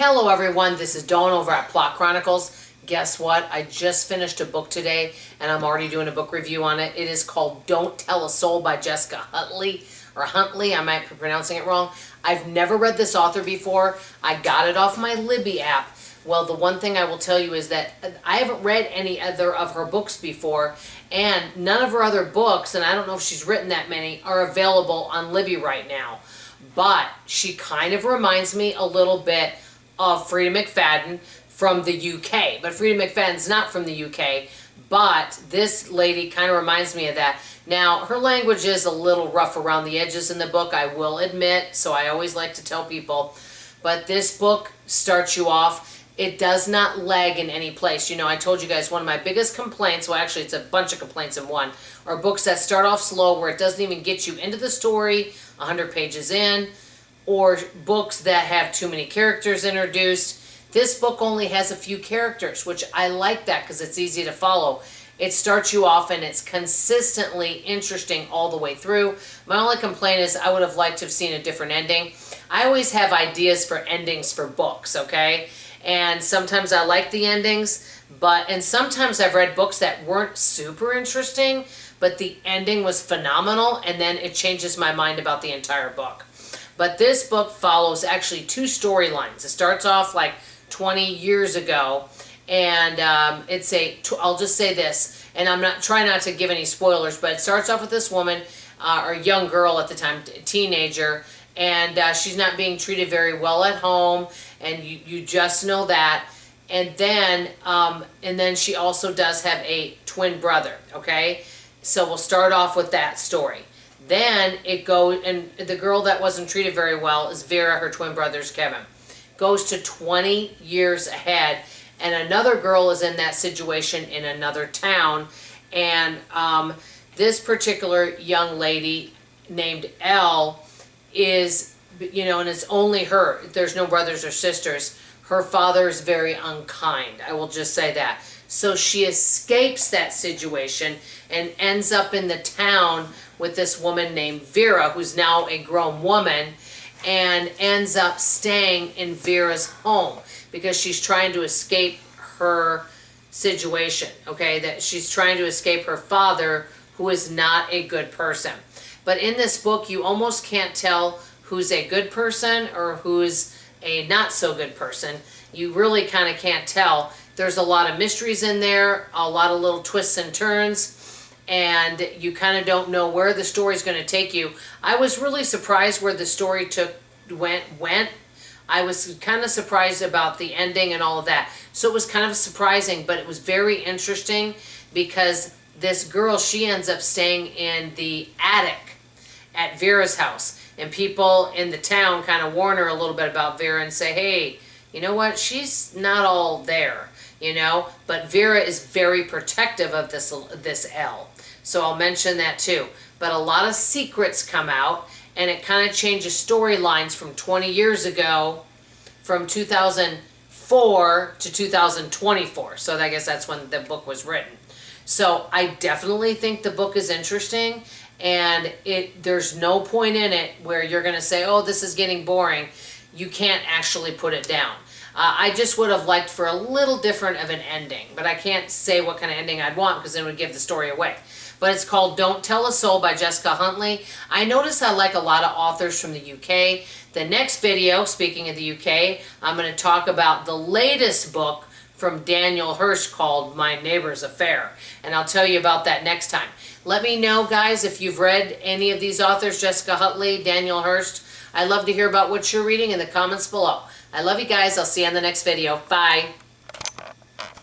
Hello everyone, this is Dawn over at Plot Chronicles. Guess what? I just finished a book today and I'm already doing a book review on it. It is called Don't Tell a Soul by Jessica Huntley, or Huntley, I might be pronouncing it wrong. I've never read this author before. I got it off my Libby app. Well, the one thing I will tell you is that I haven't read any other of her books before, and none of her other books, and I don't know if she's written that many, are available on Libby right now. But she kind of reminds me a little bit of Frida McFadden from the UK. But Frida McFadden's not from the UK, but this lady kind of reminds me of that. Now, her language is a little rough around the edges in the book, I will admit, so I always like to tell people. But this book starts you off. It does not lag in any place. You know, I told you guys one of my biggest complaints, well actually it's a bunch of complaints in one, are books that start off slow where it doesn't even get you into the story 100 pages in, or books that have too many characters introduced. This book only has a few characters, which I like that because it's easy to follow. It starts you off and it's consistently interesting all the way through. My only complaint is I would have liked to have seen a different ending. I always have ideas for endings for books, okay? And sometimes I like the endings, and sometimes I've read books that weren't super interesting, but the ending was phenomenal, and then it changes my mind about the entire book. But this book follows actually two storylines. It starts off like 20 years ago, and I'll just say this, and I'm not trying not to give any spoilers, but it starts off with this woman, or young girl at the time, teenager, and she's not being treated very well at home, and you just know that. And then she also does have a twin brother, okay? So we'll start off with that story. Then it goes, and the girl that wasn't treated very well is Vera, her twin brother's Kevin. Goes to 20 years ahead, and another girl is in that situation in another town, and this particular young lady named Elle is, you know, and it's only her. There's no brothers or sisters. Her father is very unkind, I will just say that. So she escapes that situation and ends up in the town with this woman named Vera, who's now a grown woman, and ends up staying in Vera's home because she's trying to escape her situation, okay? That she's trying to escape her father, who is not a good person. But in this book, you almost can't tell who's a good person or who's a not so good person. You really kind of can't tell. There's a lot of mysteries in there, a lot of little twists and turns, and you kind of don't know where the story's going to take you. I was really surprised where the story went. I was kind of surprised about the ending and all of that. So it was kind of surprising, but it was very interesting because this girl, she ends up staying in the attic at Vera's house. And people in the town kind of warn her a little bit about Vera and say, hey, you know what, she's not all there, you know? But Vera is very protective of this Elle. So I'll mention that too. But a lot of secrets come out, and it kind of changes storylines from 20 years ago, from 2004 to 2024. So I guess that's when the book was written. So I definitely think the book is interesting, and there's no point in it where you're going to say, oh, this is getting boring. You can't actually put it down. I just would have liked for a little different of an ending, but I can't say what kind of ending I'd want because it would give the story away. But it's called Don't Tell a Soul by Jessica Huntley. I notice I like a lot of authors from the UK. The next video, speaking of the UK, I'm going to talk about the latest book from Daniel Hurst called My Neighbor's Affair. And I'll tell you about that next time. Let me know, guys, if you've read any of these authors, Jessica Huntley, Daniel Hurst. I'd love to hear about what you're reading in the comments below. I love you guys. I'll see you in the next video. Bye.